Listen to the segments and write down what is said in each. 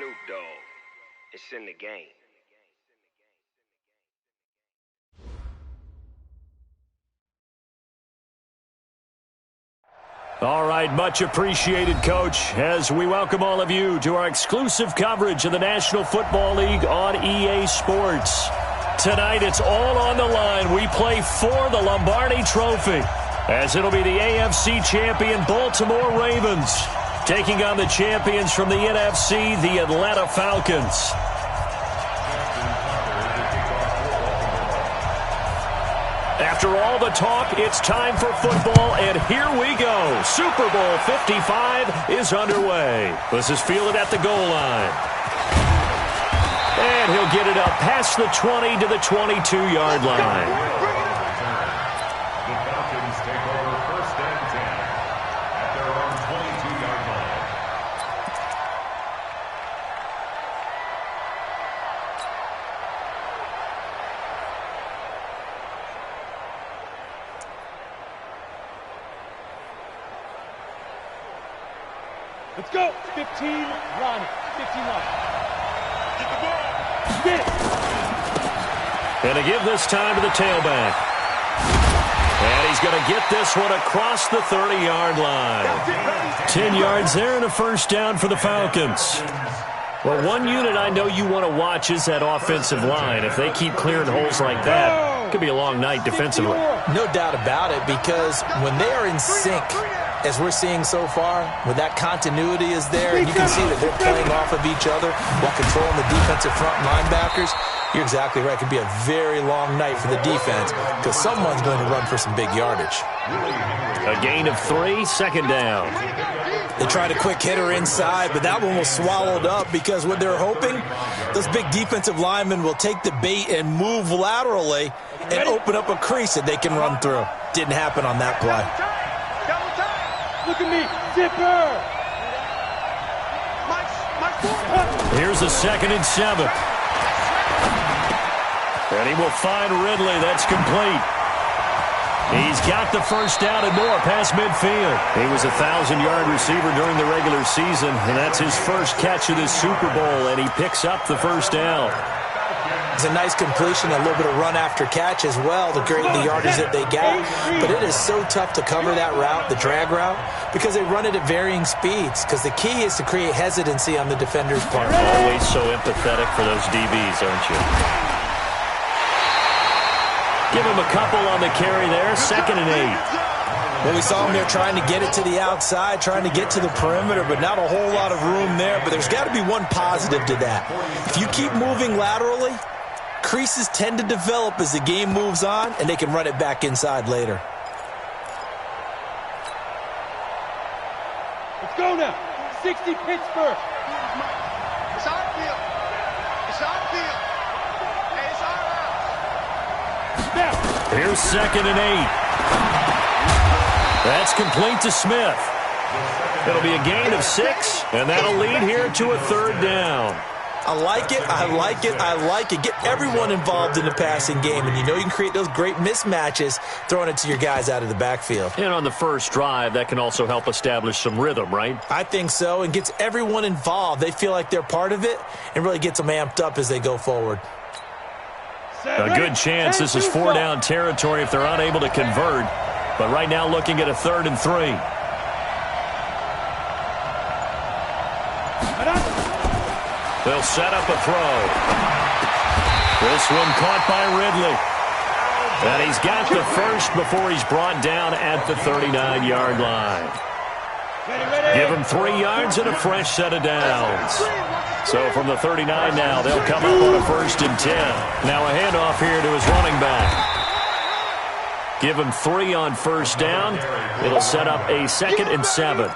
Snoop Dogg. It's in the game. All right, much appreciated, Coach, as we welcome all of you to our exclusive coverage of the National Football League on EA Sports. Tonight, it's all on the line. We play for the Lombardi Trophy, as it'll be the AFC champion Baltimore Ravens taking on the champions from the NFC, the Atlanta Falcons. After all the talk, it's time for football, and here we go. Super Bowl 55 is underway. This is fielded at the goal line. And he'll get it up past the 20 to the 22-yard line. The Falcons take over first and 10 at their own 22-yard line. Let's go. 15, run. 15, run. Get the ball. Get it. And to give this time to the tailback. And he's going to get this one across the 30-yard line. 10 yards there and a first down for the Falcons. Well, one unit I know you want to watch is that offensive line. If they keep clearing holes like that, it could be a long night defensively. No doubt about it, because when they are in sync, as we're seeing so far, when that continuity is there, and you can see that they're playing off of each other while controlling the defensive front linebackers, you're exactly right. It could be a very long night for the defense because someone's going to run for some big yardage. A gain of 3, second down. They tried a quick hitter inside, but that one was swallowed up because what they're hoping, those big defensive linemen will take the bait and move laterally and open up a crease that they can run through. Didn't happen on that play. Look at me. Zipper. Here's a 2nd and 7. And he will find Ridley. That's complete. He's got the first down and more past midfield. He was a 1,000-yard receiver during the regular season, and that's his first catch of this Super Bowl, and he picks up the first down. It's a nice completion, a little bit of run after catch as well to create the yardage that they got. But it is so tough to cover that route, the drag route, because they run it at varying speeds. Because the key is to create hesitancy on the defender's part. Always so empathetic for those DBs, aren't you? Give him a couple on the carry there, 2nd and 8. Well, we saw him there trying to get it to the outside, trying to get to the perimeter, but not a whole lot of room there. But there's got to be one positive to that. If you keep moving laterally, creases tend to develop as the game moves on, and they can run it back inside later. Let's go now. 60 Pittsburgh. It's our field. It's our field. Hey, it's our house. Now. Here's 2nd and 8. That's complete to Smith. It'll be a gain of 6, and that'll lead here to a 3rd down. I like it, I like it, I like it. Get everyone involved in the passing game, and you know you can create those great mismatches throwing it to your guys out of the backfield. And on the first drive, that can also help establish some rhythm, right? I think so, and gets everyone involved. They feel like they're part of it and really gets them amped up as they go forward. A good chance this is 4-down territory if they're unable to convert. But right now looking at a 3rd and 3. They'll set up a throw. This one caught by Ridley. And he's got the first before he's brought down at the 39-yard line. Give him 3 yards and a fresh set of downs. So from the 39 now, they'll come up on a 1st and 10. Now a handoff here to his running back. Give him 3 on first down. It'll set up a 2nd and 7.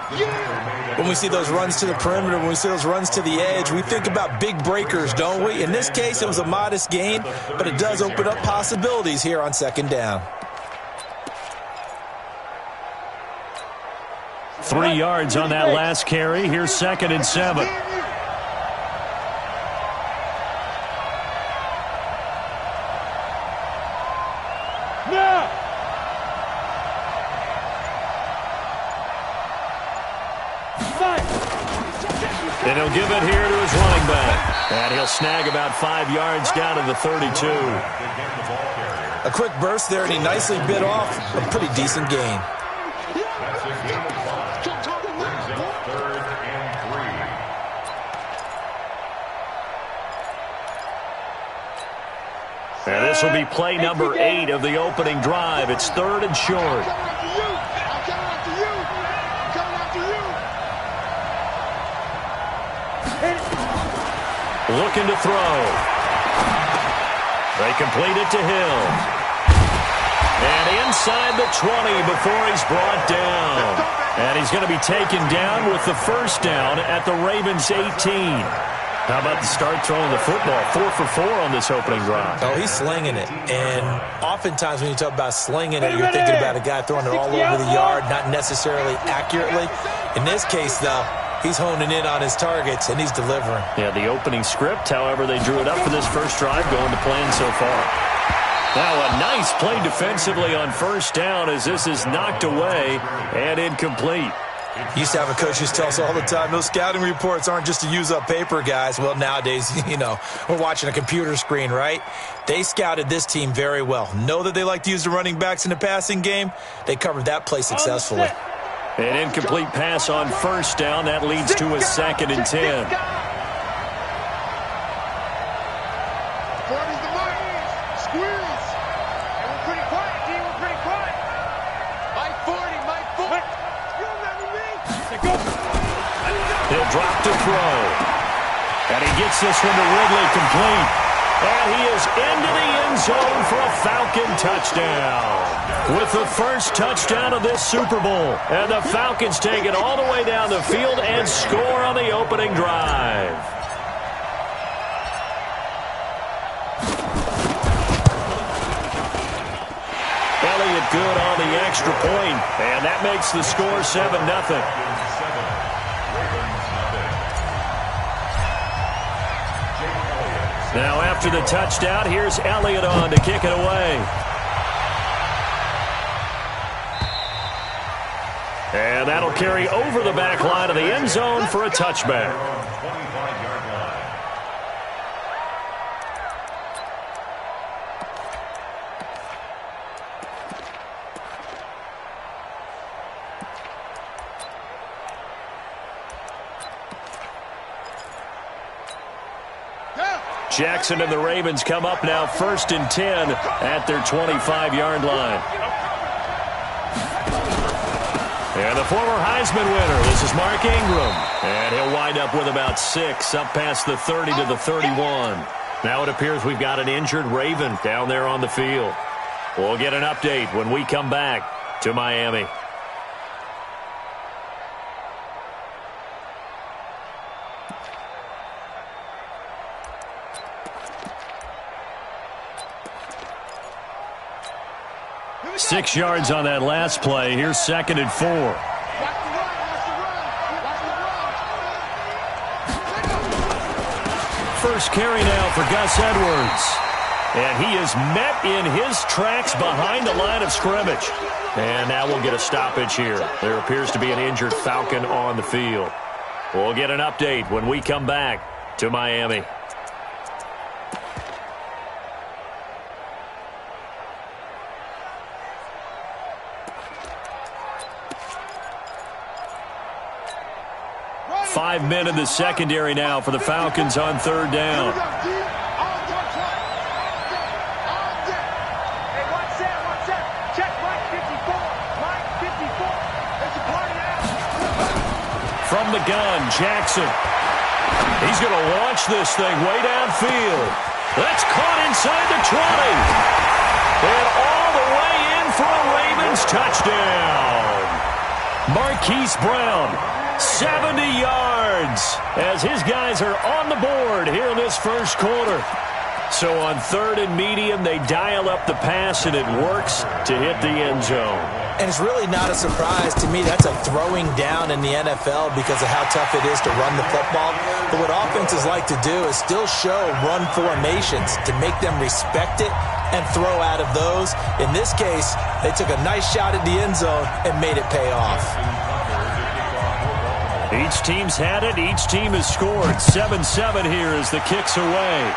When we see those runs to the perimeter, when we see those runs to the edge, we think about big breakers, don't we? In this case, it was a modest gain, but it does open up possibilities here on 2nd down. 3 yards on that last carry. Here's 2nd and 7. And he'll give it here to his running back. And he'll snag about 5 yards down to the 32. A quick burst there, and he nicely bit off a pretty decent gain. That's a gain of 5. Brings up 3rd and 3. And this will be play number 8 of the opening drive. It's 3rd and short. Looking to throw. They complete it to Hill. And inside the 20 before he's brought down. And he's going to be taken down with the first down at the Ravens' 18. How about the start throwing the football? 4 for 4 on this opening drive. Oh, he's slinging it. And oftentimes when you talk about slinging it, you're thinking about a guy throwing it all over the yard, not necessarily accurately. In this case, though, he's honing in on his targets, and he's delivering. Yeah, the opening script, however, they drew it up for this first drive, going to plan so far. Now a nice play defensively on first down as this is knocked away and incomplete. Used to have a coach who tell us all the time, those scouting reports aren't just to use up paper, guys. Well, nowadays, we're watching a computer screen, right? They scouted this team very well. Know that they like to use the running backs in the passing game. They covered that play successfully. An incomplete pass on first down. That leads to a 2nd and 10. He'll drop to throw. And he gets this one to Ridley complete. And he is into the end zone for a Falcon touchdown. With the first touchdown of this Super Bowl. And the Falcons take it all the way down the field and score on the opening drive. Elliott good on the extra point. And that makes the score 7-0. Now after the touchdown, here's Elliott on to kick it away. And that'll carry over the back line of the end zone for a touchback. Jackson and the Ravens come up now 1st and 10 at their 25-yard line. And the former Heisman winner, this is Mark Ingram. And he'll wind up with about 6 up past the 30 to the 31. Now it appears we've got an injured Raven down there on the field. We'll get an update when we come back to Miami. Six yards on that last play. Here's 2nd and 4. First carry now for Gus Edwards. And he is met in his tracks behind the line of scrimmage. And now we'll get a stoppage here. There appears to be an injured Falcon on the field. We'll get an update when we come back to Miami. Five men in the secondary now for the Falcons on 3rd down. From the gun, Jackson. He's going to launch this thing way downfield. That's caught inside the 20. And all the way in for a Ravens touchdown. Marquise Brown. 70 yards as his guys are on the board here in this first quarter. So on 3rd and medium, they dial up the pass, and it works to hit the end zone. And it's really not a surprise to me. That's a throwing down in the NFL because of how tough it is to run the football. But what offenses like to do is still show run formations to make them respect it and throw out of those. In this case, they took a nice shot at the end zone and made it pay off. Each team's had it. Each team has scored. 7-7 here as the kick's away.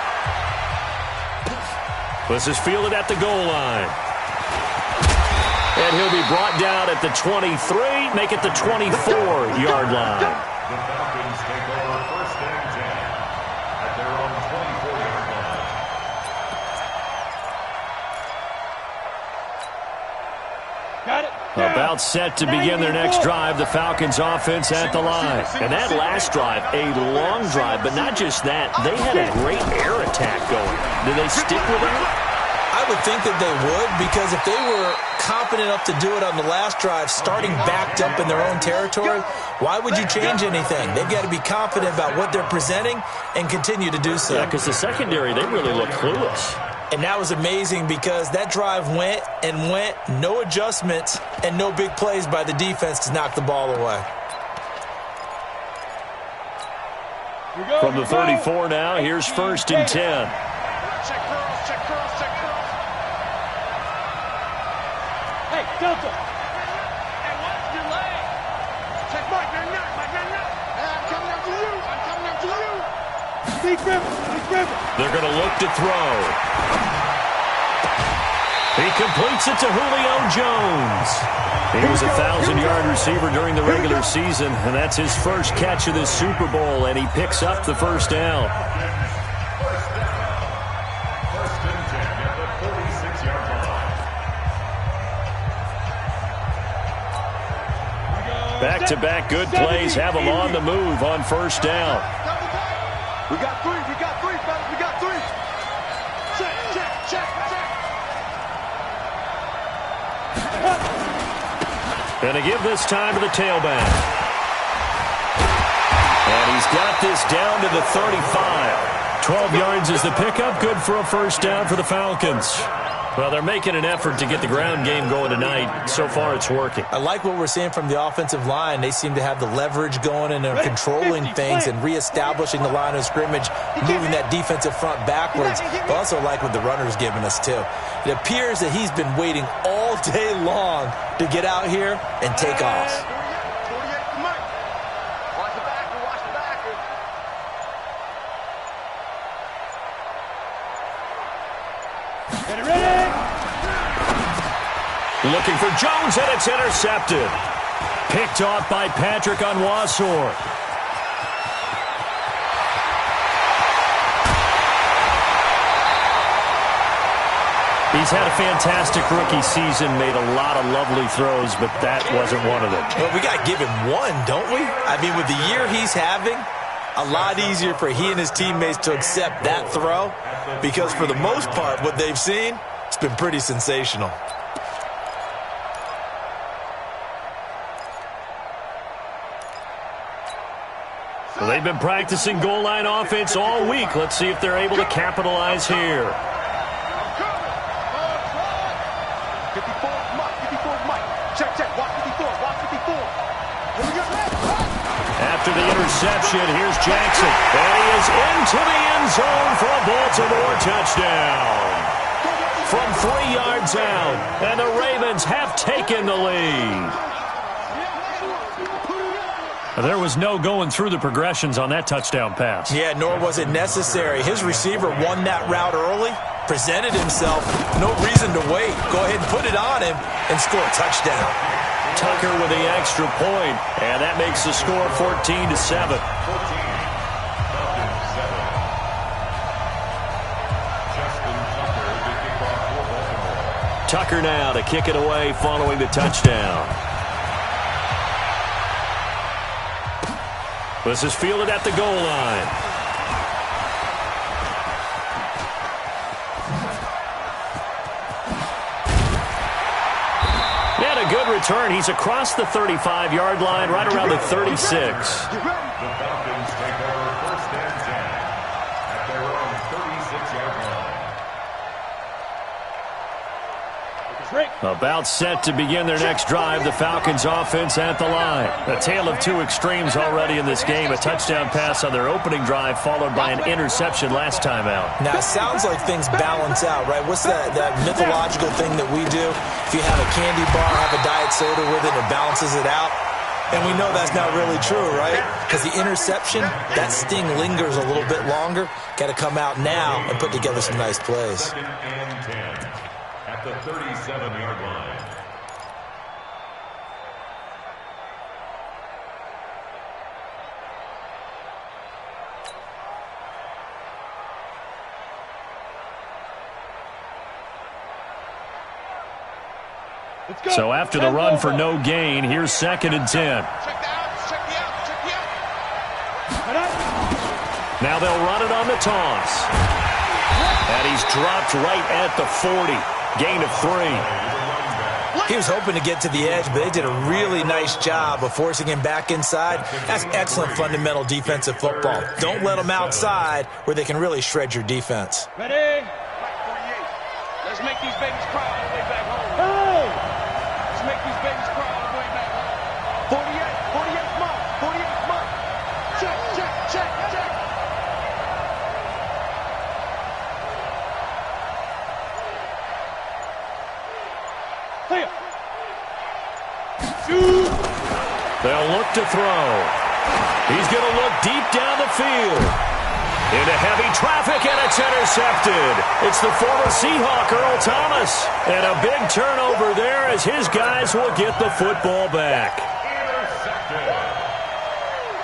This is fielded at the goal line. And he'll be brought down at the 23, make it the 24-yard line. The Falcons take over first and 10 at their own 24-yard line. Got it. About set to begin their next drive, the Falcons offense at the line. And that last drive, a long drive, but not just that. They had a great air attack going. Did they stick with it? I would think that they would, because if they were confident enough to do it on the last drive, starting backed up in their own territory, why would you change anything? They've got to be confident about what they're presenting and continue to do so. Yeah, because the secondary, they really look clueless. And that was amazing because that drive went and went, no adjustments, and no big plays by the defense to knock the ball away. From the 34 now, here's first and 10. Check girls, check girls, check girls. Hey, Delta. Hey, what's your leg? Check Mike, Mike. Hey, I'm coming up to you. I'm coming up to you. Big River. They're going to look to throw. He completes it to Julio Jones. He was a 1,000-yard receiver during the regular season, and that's his first catch of this Super Bowl, and he picks up the first down. First and 10 at the 46-yard line. Back-to-back good plays have him on the move on first down. We got three, fellas. We got three. Check. And to give this time to the tailback. And he's got this down to the 35. 12 yards is the pickup. Good for a first down for the Falcons. Well, they're making an effort to get the ground game going tonight. So far, it's working. I like what we're seeing from the offensive line. They seem to have the leverage going and they're controlling things and reestablishing the line of scrimmage, moving that defensive front backwards. But also like what the runner's giving us, too. It appears that he's been waiting all day long to get out here and take off. 48 to Mike. Watch the backer. Get it ready. Looking for Jones, and it's intercepted. Picked off by Patrick Onwuasor. He's had a fantastic rookie season, made a lot of lovely throws, but that wasn't one of them. Well, we got to give him one, don't we? I mean, with the year he's having, a lot easier for he and his teammates to accept that throw because for the most part, what they've seen, it's been pretty sensational. Well, they've been practicing goal line offense all week. Let's see if they're able to capitalize here. 54 Mike. Check. Watch 54. Here we go. After the interception, here's Jackson. And he is into the end zone for a Baltimore touchdown. From 3 yards out, and the Ravens have taken the lead. There was no going through the progressions on that touchdown pass. Yeah, nor was it necessary. His receiver won that route early, presented himself, no reason to wait. Go ahead and put it on him and score a touchdown. Tucker with the extra point, and that makes the score 14-7. Tucker now to kick it away following the touchdown. This is fielded at the goal line. And a good return. He's across the 35-yard line, right around the 36. The Falcons take over first and 10 at their own 36-yard line. About set to begin their next drive, the Falcons offense at the line. A tale of two extremes already in this game. A touchdown pass on their opening drive followed by an interception last time out. Now, it sounds like things balance out, right? What's that mythological thing that we do? If you have a candy bar, have a diet soda with it, it balances it out. And we know that's not really true, right? Because the interception, that sting lingers a little bit longer. Got to come out now and put together some nice plays. 2nd and 10 at the 37-yard line. So after the run for no gain, here's 2nd and 10. Check the outs, check the outs, check the outs. Now they'll run it on the toss. And he's dropped right at the 40. Gain of 3. He was hoping to get to the edge, but they did a really nice job of forcing him back inside. That's excellent fundamental defensive football. Don't let them outside where they can really shred your defense. Ready? Let's make these babies cry all the way back home. Hey! Let's make these babies cry all the way back home. 48, 48 month, 48 month. Check, check, check, check. Hey! They'll look to throw. He's going to look deep down the field. Into heavy traffic, and it's intercepted. It's the former Seahawk, Earl Thomas. And a big turnover there as his guys will get the football back.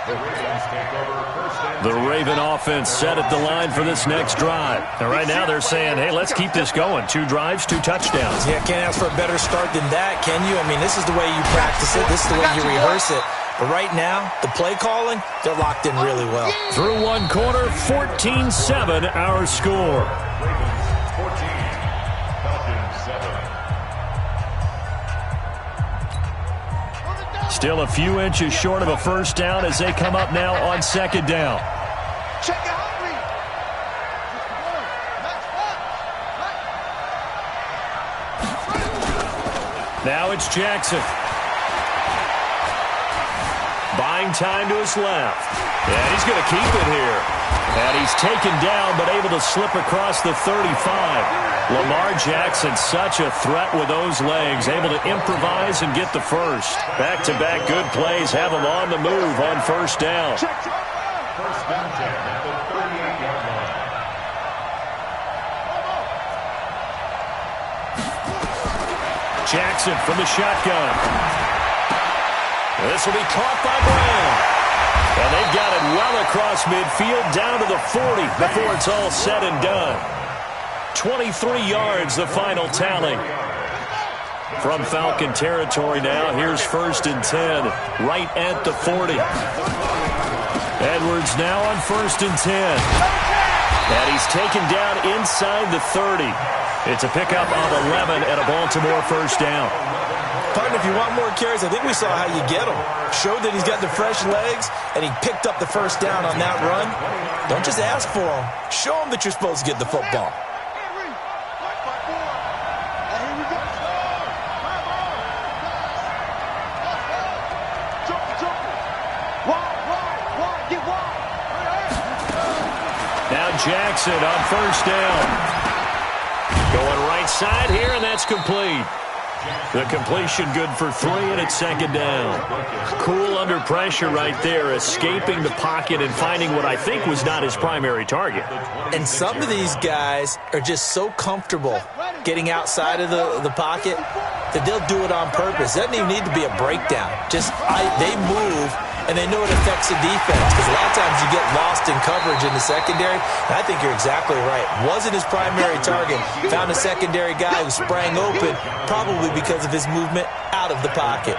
The Ravens take over 1st and The Raven offense set at the line for this next drive. And right now they're saying, hey, let's keep this going. 2 drives, 2 touchdowns. Yeah, can't ask for a better start than that, can you? I mean, this is the way you practice it. This is the way you rehearse it. But right now, the play calling, they're locked in really well. Through one quarter, 14-7 our score. Ravens 14, Falcons 7. Still a few inches short of a first down as they come up now on 2nd down. Check it hungry. Now it's Jackson. Buying time to his left. Yeah, he's going to keep it here. And he's taken down but able to slip across the 35. Lamar Jackson, such a threat with those legs, able to improvise and get the first. Back-to-back good plays have him on the move on first down. 1st and 10 at the 38-yard line. Jackson from the shotgun. This will be caught by Brown. And they've got it well across midfield, down to the 40 before it's all said and done. 23 yards, the final tally. From Falcon territory now, here's 1st and 10, right at the 40. Edwards now on 1st and 10. And he's taken down inside the 30. It's a pickup of 11 and a Baltimore first down. Partner, if you want more carries, I think we saw how you get him. Showed that he's got the fresh legs, and he picked up the first down on that run. Don't just ask for him. Show him that you're supposed to get the football. Now Jackson on first down. Going right side here, and that's complete. The completion good for 3, and it's 2nd down. Cool under pressure right there, escaping the pocket and finding what I think was not his primary target. And some of these guys are just so comfortable getting outside of the pocket that they'll do it on purpose. It doesn't even need to be a breakdown. They move, and they know it affects the defense, because a lot of times you get lost in coverage in the secondary, and I think you're exactly right. Wasn't his primary target. Found a secondary guy who sprang open, probably because of his movement out of the pocket.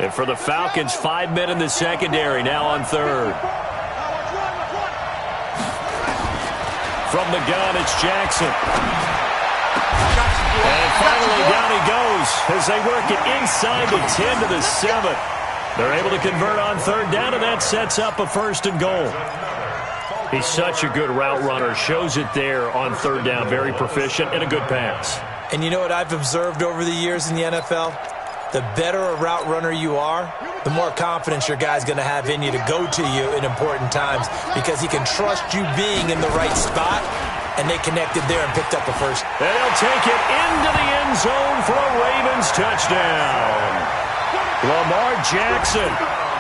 And for the Falcons, 5 men in the secondary, now on 3rd. From the gun, it's Jackson. And finally, down he goes as they work it inside the 10 to the 7. They're able to convert on 3rd down, and that sets up a 1st and goal. He's such a good route runner. Shows it there on 3rd down. Very proficient and a good pass. And you know what I've observed over the years in the NFL? The better a route runner you are, the more confidence your guy's going to have in you to go to you in important times because he can trust you being in the right spot, and they connected there and picked up a first. And he'll take it into the end zone for a Ravens touchdown. Lamar Jackson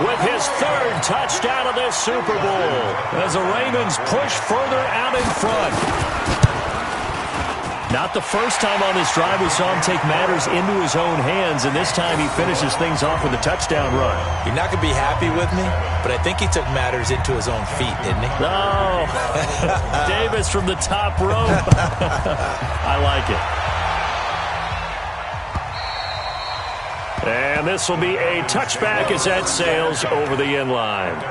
with his third touchdown of this Super Bowl as the Ravens push further out in front. Not the first time on this drive we saw him take matters into his own hands, and this time he finishes things off with a touchdown run. You're not going to be happy with me, but I think he took matters into his own feet, didn't he? No. Davis from the top rope. I like it. And this will be a touchback as that sails over the end line.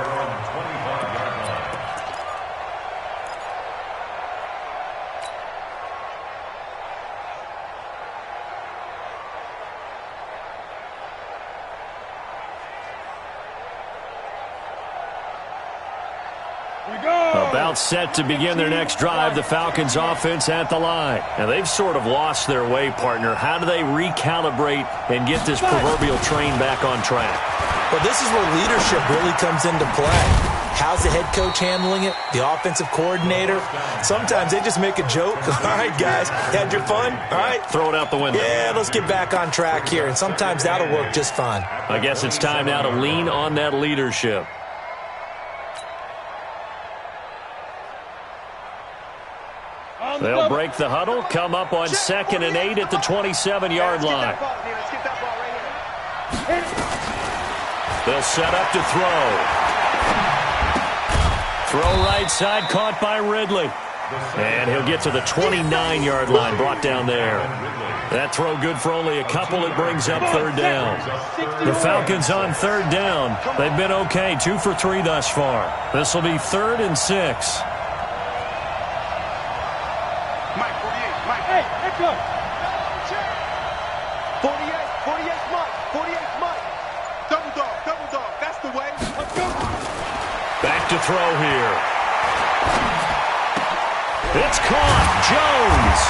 About set to begin their next drive, the Falcons offense at the line. And they've sort of lost their way, partner. How do they recalibrate and get this proverbial train back on track? Well, this is where leadership really comes into play. How's the head coach handling it? The offensive coordinator? Sometimes they just make a joke. All right, guys, had your fun? All right. Throw it out the window. Yeah, let's get back on track here. And sometimes that'll work just fine. I guess it's time now to lean on that leadership. They'll break the huddle, come up on 2nd and 8 at the 27-yard line. They'll set up to throw. Throw right side, caught by Ridley. And he'll get to the 29-yard line, brought down there. That throw good for only a couple. It brings up 3rd down. The Falcons on 3rd down. They've been okay, 2 for 3 thus far. This will be 3rd and 6. Hey, let's go. 48 Mike. Double dog, that's the way. Let's go. Back to throw here. It's caught. Jones.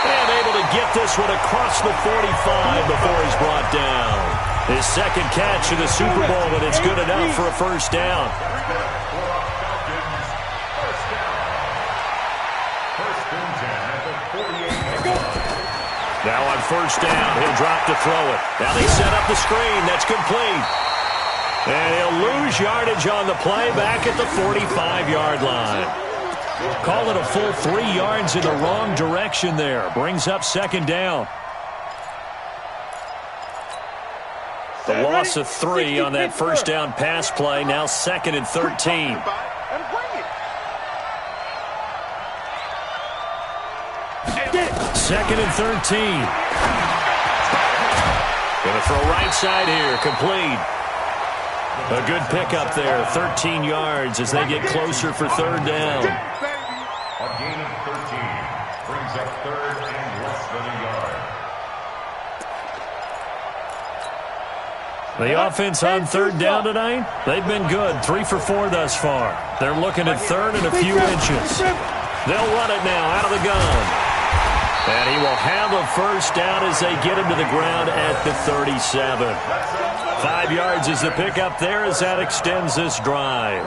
And able to get this one across the 45 before he's brought down. His second catch of the Super Bowl, but it's good enough for a first down. Now on first down, he'll drop to throw it. Now they set up the screen. That's complete. And he'll lose yardage on the play back at the 45-yard line. Call it a full 3 yards in the wrong direction there. Brings up 2nd down. The loss of 3 on that first down pass play. Now 2nd and 13. 2nd and 13. Gonna throw right side here. Complete. A good pickup there. 13 yards as they get closer for 3rd down. A gain of 13 brings up 3rd and less than a yard. The offense on 3rd down tonight, they've been good. 3 for 4 thus far. They're looking at 3rd and a few inches. They'll run it now out of the gun. And he will have a first down as they get him to the ground at the 37. 5 yards is the pickup there as that extends this drive.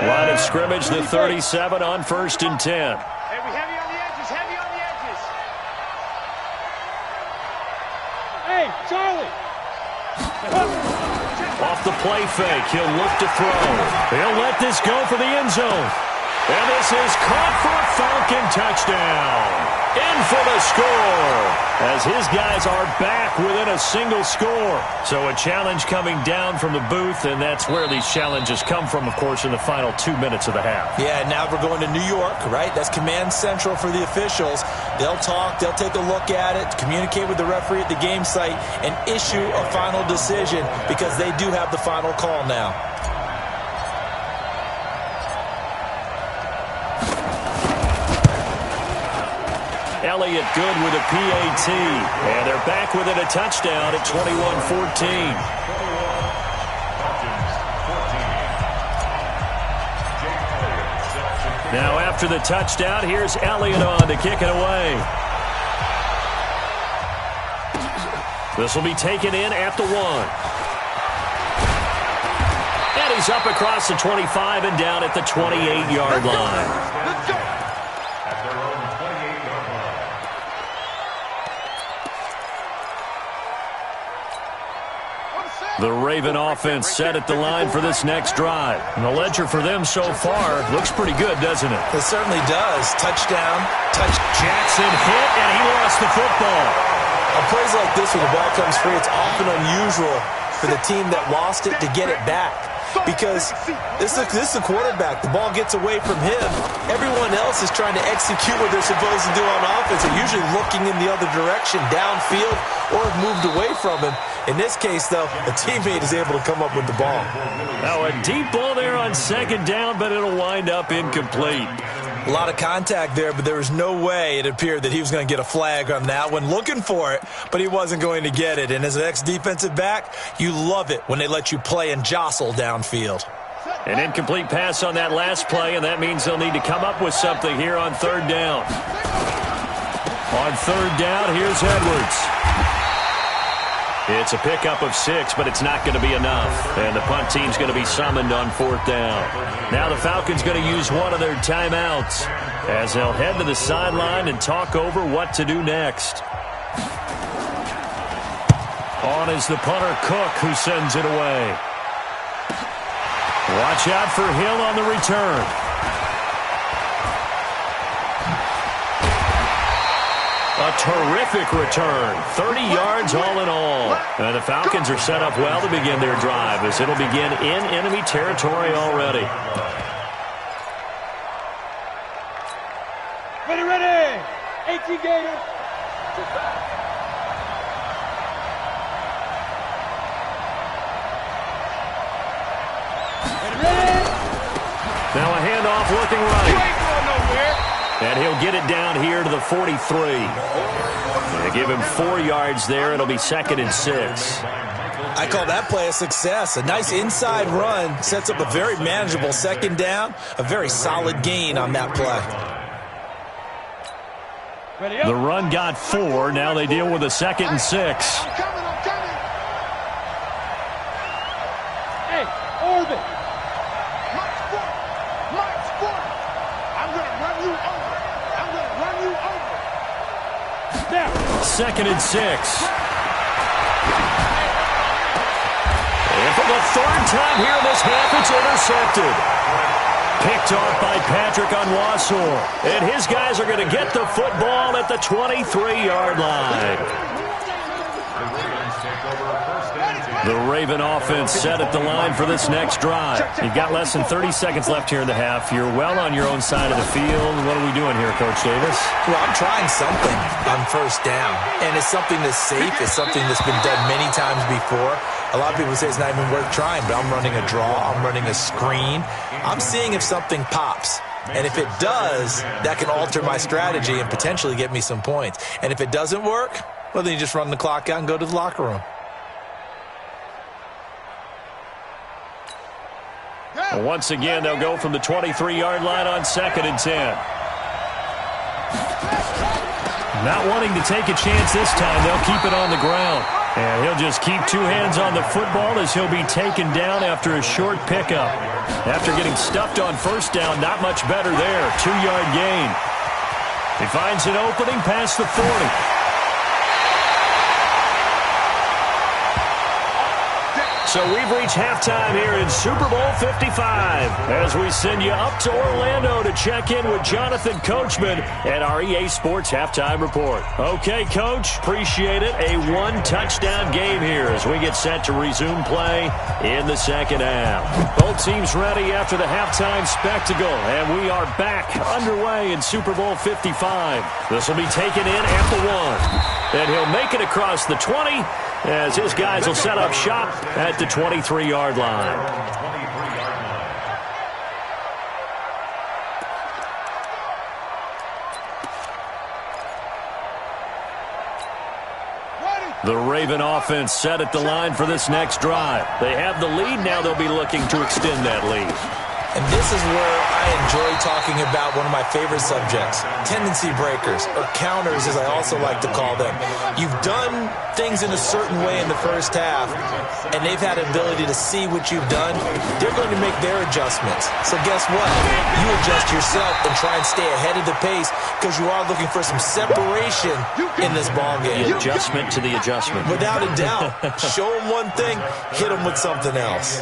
Line of scrimmage, the 37 on 1st and 10. Heavy on the edges, Hey, Charlie. Off the play fake, he'll look to throw. He'll let this go for the end zone. And this is caught for a Falcon touchdown. In for the score as his guys are back within a single score. So a challenge coming down from the booth, and that's where these challenges come from, of course, in the final 2 minutes of the half. Yeah, now we're going to New York, right? That's command central for the officials. They'll talk, they'll take a look at it, communicate with the referee at the game site, and issue a final decision because they do have the final call now. Elliott good with a PAT. And they're back within a touchdown at 21-14. Now after the touchdown, here's Elliott on to kick it away. This will be taken in at the 1. carries up across the 25 and down at the 28-yard line. Let's go. At their own 28-yard line. The Raven offense set at the line for this next drive. And the ledger for them so far looks pretty good, doesn't it? It certainly does. Touchdown. Jackson hit, and he lost the football. On plays like this where the ball comes free, it's often unusual for the team that lost it to get it back. Because this is the quarterback. The ball gets away from him. Everyone else is trying to execute what they're supposed to do on offense. They're usually looking in the other direction, downfield, or have moved away from him. In this case, though, a teammate is able to come up with the ball. Now a deep ball there on second down, but it'll wind up incomplete. A lot of contact there, but there was no way it appeared that he was going to get a flag on that one. Looking for it, but he wasn't going to get it. And as an ex-defensive back, you love it when they let you play and jostle downfield. An incomplete pass on that last play, and that means they'll need to come up with something here on third down. On third down, here's Edwards. It's a pickup of 6, but it's not going to be enough. And the punt team's going to be summoned on fourth down. Now the Falcons going to use one of their timeouts as they'll head to the sideline and talk over what to do next. On is the punter Cook, who sends it away. Watch out for Hill on the return. A terrific return. 30 yards all in all. And the Falcons are set up well to begin their drive as it'll begin in enemy territory already. Ready. 18 Gators. Now a handoff looking right. And he'll get it down here to the 43. They give him 4 yards there. It'll be 2nd and 6. I call that play a success. A nice inside run sets up a very manageable second down. A very solid gain on that play. The run got 4. Now they deal with a 2nd and 6. I'm coming. Hey, Orbit. Mike Sport. I'm going to run you over. Now. 2nd and 6. And for the 3rd time here in this half, it's intercepted. Picked off by Patrick Onwuasor. And his guys are going to get the football at the 23-yard line. The Raven offense set at the line for this next drive. You've got less than 30 seconds left here in the half. You're well on your own side of the field. What are we doing here, Coach Davis? Well, I'm trying something on first down. And it's something that's safe. It's something that's been done many times before. A lot of people say it's not even worth trying, but I'm running a draw. I'm running a screen. I'm seeing if something pops. And if it does, that can alter my strategy and potentially get me some points. And if it doesn't work, well, then you just run the clock out and go to the locker room. Once again, they'll go from the 23-yard line on 2nd and 10. Not wanting to take a chance this time, they'll keep it on the ground. And he'll just keep 2 hands on the football as he'll be taken down after a short pickup. After getting stuffed on first down, not much better there. 2-yard gain. He finds an opening past the 40. So we've reached halftime here in Super Bowl 55 as we send you up to Orlando to check in with Jonathan Coachman at our EA Sports Halftime Report. Okay, Coach, appreciate it. A 1-touchdown game here as we get set to resume play in the second half. Both teams ready after the halftime spectacle, and we are back underway in Super Bowl 55. This will be taken in at the 1, and he'll make it across the 20 as his guys will set up shop at the 23-yard line. The Raven offense set at the line for this next drive. They have the lead. Now they'll be looking to extend that lead. And this is where I enjoy talking about one of my favorite subjects, tendency breakers, or counters as I also like to call them. You've done things in a certain way in the first half, and they've had an ability to see what you've done. They're going to make their adjustments. So guess what? You adjust yourself and try and stay ahead of the pace because you are looking for some separation in this ballgame. The adjustment to the adjustment. Without a doubt. Show them one thing, hit them with something else.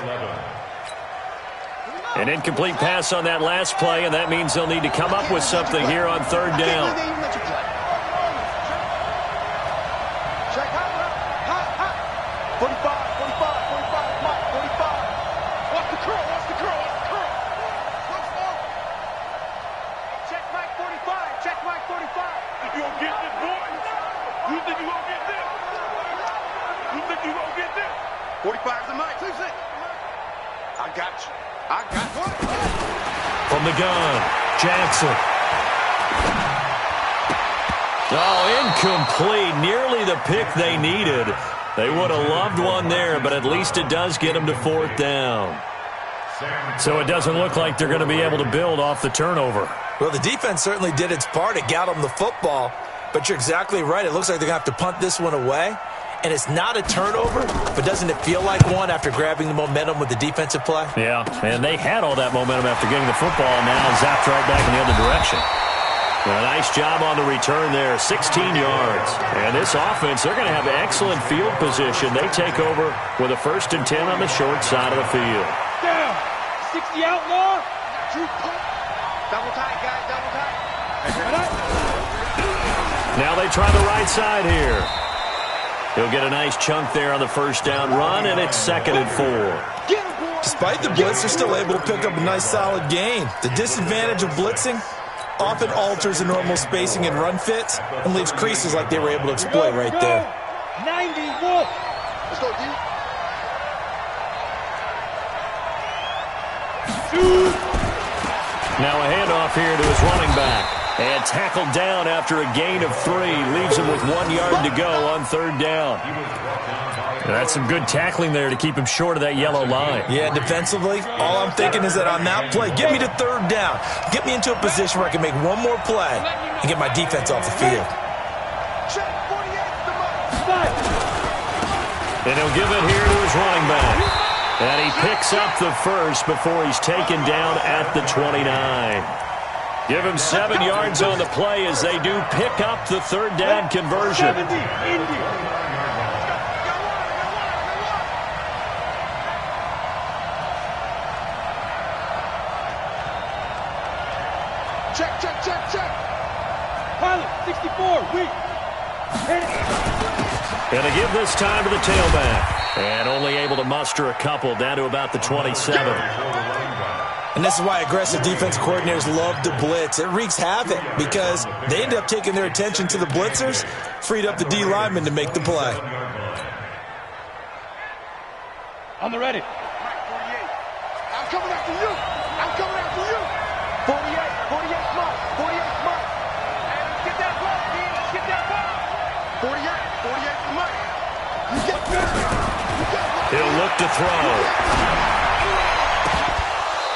An incomplete pass on that last play, and that means they'll need to come up with something here on third down. From the gun, Jackson. Oh, incomplete. Nearly the pick they needed. They would have loved one there, but at least it does get them to fourth down. So it doesn't look like they're going to be able to build off the turnover. Well, the defense certainly did its part. It got them the football, but you're exactly right. It looks like they're going to have to punt this one away. And it's not a turnover, but doesn't it feel like one after grabbing the momentum with the defensive play? Yeah, and they had all that momentum after getting the football, and now zapped right back in the other direction. A nice job on the return there, 16 yards. And this offense, they're going to have excellent field position. They take over with a 1st and 10 on the short side of the field. Down. 60 outlaw. Double tight, guys, double tight. Now they try the right side here. He'll get a nice chunk there on the 1st down run, and it's 2nd and 4. Despite the blitz, they're still able to pick up a nice solid gain. The disadvantage of blitzing often alters the normal spacing and run fits and leaves creases like they were able to exploit right there. 90, Wolf. Let's go, D. Now a handoff here to his running back. And tackled down after a gain of 3. Leaves him with 1 yard to go on 3rd down. That's some good tackling there to keep him short of that yellow line. Yeah, defensively, all I'm thinking is that on that play, get me to 3rd down. Get me into a position where I can make one more play and get my defense off the field. And he'll give it here to his running back. And he picks up the first before he's taken down at the 29. Give him 7 yards on the play as they do pick up the 3rd down conversion. 70, Indy. Check. Pilot, 64, weak. And to give this time to the tailback. And only able to muster a couple down to about the 27. And this is why aggressive defense coordinators love to blitz. It wreaks havoc because they end up taking their attention to the blitzers, freed up the D lineman to make the play. On the ready. I'm coming after you. 48 smart. Hey, let's get that ball, D. Let's get that ball. 48 for Mike. You get this. He'll look to throw.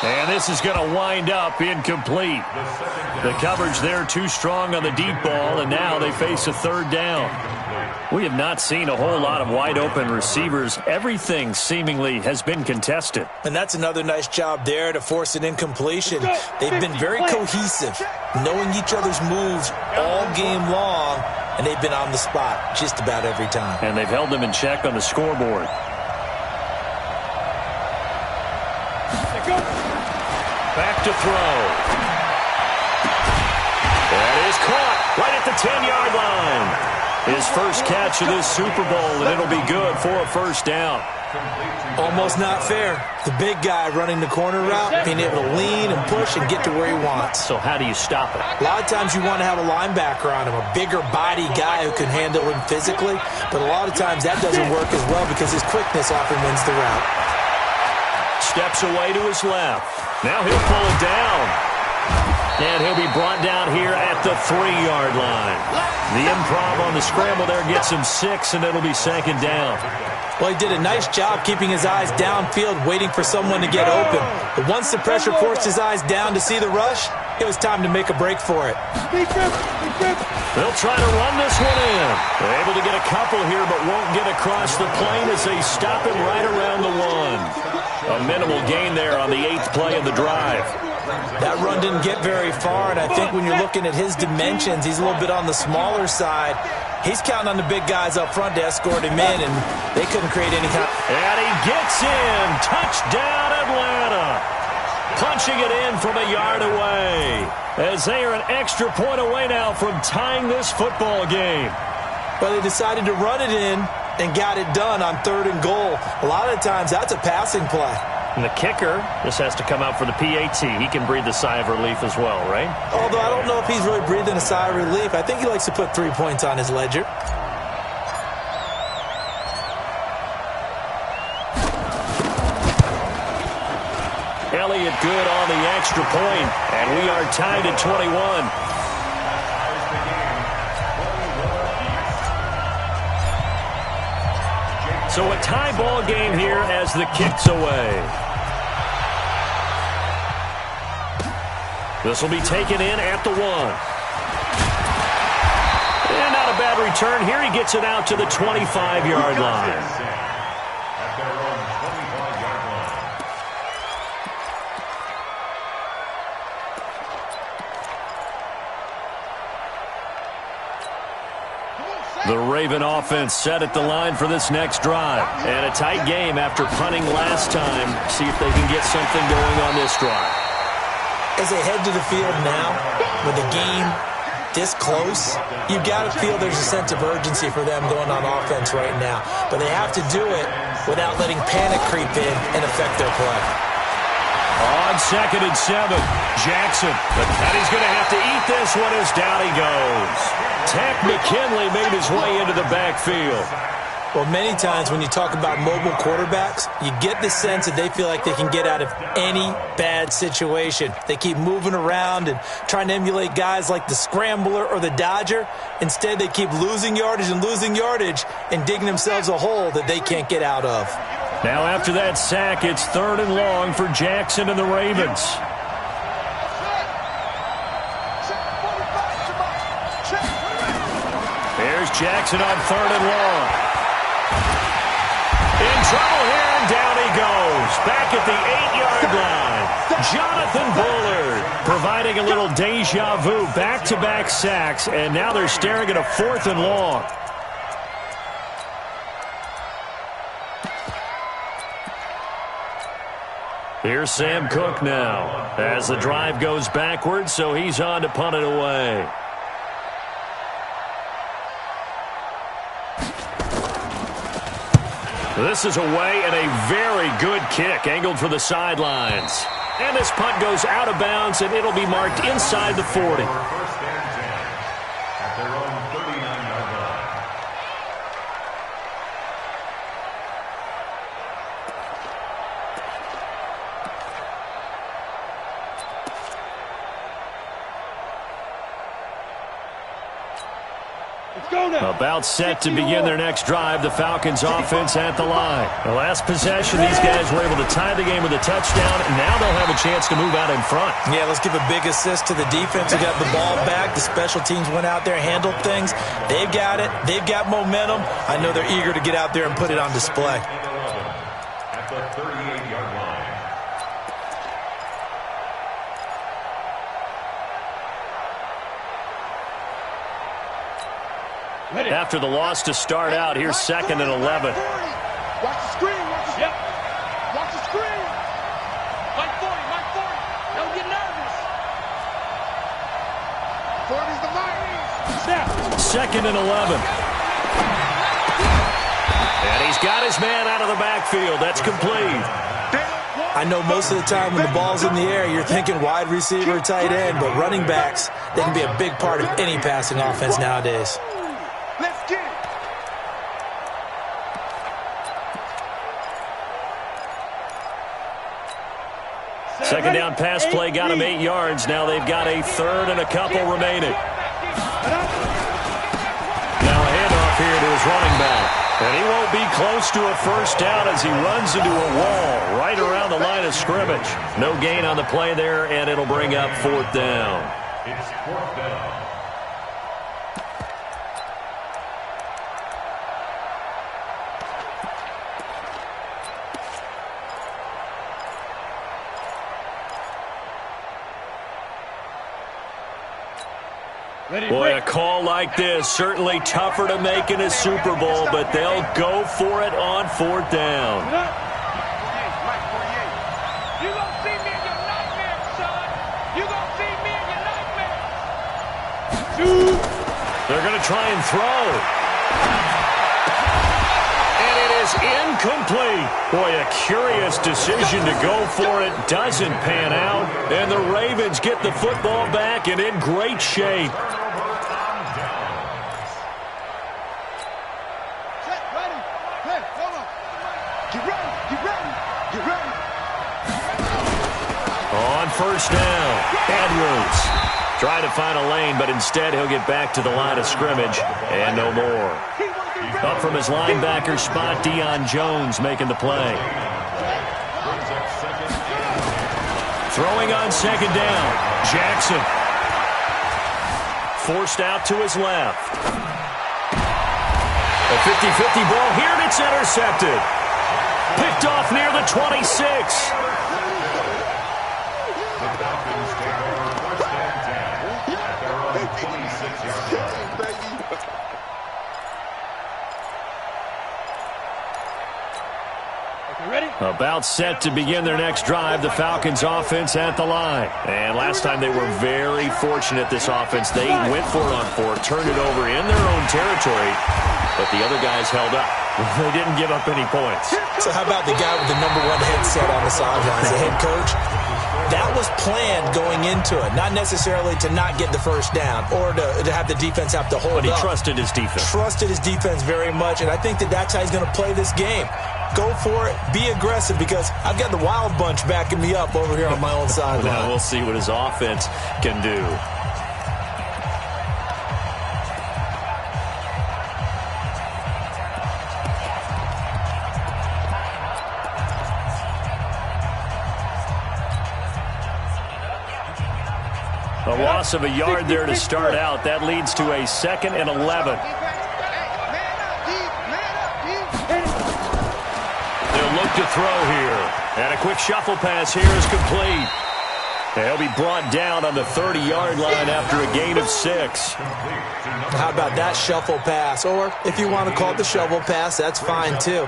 And this is going to wind up incomplete. The coverage there too strong on the deep ball, and now they face a 3rd down. We have not seen a whole lot of wide-open receivers. Everything seemingly has been contested. And that's another nice job there to force an incompletion. They've been very cohesive, knowing each other's moves all game long, and they've been on the spot just about every time. And they've held them in check on the scoreboard. Back to throw. That is caught right at the 10-yard line. His first catch of this Super Bowl, and it'll be good for a 1st down. Almost not fair. The big guy running the corner route, being able to lean and push and get to where he wants. So how do you stop it? A lot of times you want to have a linebacker on him, a bigger body guy who can handle him physically, but a lot of times that doesn't work as well because his quickness often wins the route. Steps away to his left. Now he'll pull it down. And he'll be brought down here at the 3-yard line. The improv on the scramble there gets him 6, and it'll be second down. Well, he did a nice job keeping his eyes downfield, waiting for someone to get open. But once the pressure forced his eyes down to see the rush, it was time to make a break for it. They'll try to run this one in. They're able to get a couple here, but won't get across the plane as they stop him right around the 1. A minimal gain there on the 8th play of the drive. That run didn't get very far, and I think when you're looking at his dimensions, he's a little bit on the smaller side. He's counting on the big guys up front to escort him in, and they couldn't create any kind. And he gets in. Touchdown, Atlanta. Punching it in from a yard away, as they are an extra point away now from tying this football game. Well, they decided to run it in and got it done on 3rd and goal. A lot of the times, that's a passing play. And the kicker, this has to come out for the PAT. He can breathe a sigh of relief as well, right? Although I don't know if he's really breathing a sigh of relief. I think he likes to put 3 points on his ledger. Elliott good on the extra point, and we are tied at 21. So a tie ball game here as the kick's away. This will be taken in at the 1. And not a bad return here. He gets it out to the 25-yard line. The Raven offense set at the line for this next drive. And a tight game after punting last time. See if they can get something going on this drive. As they head to the field now, with the game this close, you've got to feel there's a sense of urgency for them going on offense right now. But they have to do it without letting panic creep in and affect their play. On 2nd and 7, Jackson. But Petty's going to have to eat this one as down he goes. Tech McKinley made his way into the backfield. Well, many times when you talk about mobile quarterbacks, you get the sense that they feel like they can get out of any bad situation. They keep moving around and trying to emulate guys like the Scrambler or the Dodger. Instead, they keep losing yardage and digging themselves a hole that they can't get out of. Now after that sack, it's 3rd and long for Jackson and the Ravens. Here's Jackson on 3rd and long. In trouble here, and down he goes. Back at the 8-yard line. Jonathan Bullard providing a little deja vu. Back-to-back sacks, and now they're staring at a 4th and long. Here's Sam Cook now as the drive goes backwards, so he's on to punt it away. This is away and a very good kick angled for the sidelines. And this punt goes out of bounds, and it'll be marked inside the 40. At their own 39-yard line. About set to begin their next drive. The Falcons offense at the line. The last possession, these guys were able to tie the game with a touchdown, and now they'll have a chance to move out in front. Yeah, let's give a big assist to the defense who got the ball back. The special teams went out there, handled things. They've got it. They've got momentum. I know they're eager to get out there and put it on display. At the 38-yard line. After the loss to start out, here's 2nd and 11. Watch the screen. Watch the screen. Mike 40. Don't get nervous. 40's the mark. 2nd and 11. And he's got his man out of the backfield. That's complete. I know most of the time when the ball's in the air, you're thinking wide receiver, tight end, but running backs, they can be a big part of any passing offense nowadays. Let's get it. Second down pass play got him 8 yards. Now they've got a third and a couple remaining. Now a handoff here to his running back. And he won't be close to a first down as he runs into a wall right around the line of scrimmage. No gain on the play there, and it'll bring up fourth down. It's fourth down. Boy, a call like this, certainly tougher to make in a Super Bowl, but they'll go for it on fourth down. You gonna see me in your nightmares, son. You gonna see me in your nightmares. They're going to try and throw. And it is incomplete. Boy, a curious decision to go for it. Doesn't pan out. And the Ravens get the football back and in great shape. On first down, Edwards trying to find a lane, but instead he'll get back to the line of scrimmage and no more. Up from his linebacker spot, Deion Jones making the play. Throwing on second down, Jackson. Forced out to his left. A 50-50 ball here, and it's intercepted. Picked off near the 26. About set to begin their next drive, the Falcons offense at the line. And last time they were very fortunate, this offense. They went for it on fourth, turned it over in their own territory, but the other guys held up. They didn't give up any points. So how about the guy with the #1 headset on the sidelines, the head coach? That was planned going into it, not necessarily to not get the first down or to have the defense have to hold up. But he trusted his defense. Trusted his defense very much, and I think that's how he's going to play this game. Go for it. Be aggressive, because I've got the Wild Bunch backing me up over here on my own sideline. Now we'll see what his offense can do. A loss of a yard there to start out. That leads to a 2nd and 11. They'll look to throw here. And a quick shuffle pass here is complete. They'll be brought down on the 30-yard line after a gain of 6. How about that shuffle pass? Or if you want to call it the shovel pass, that's fine too.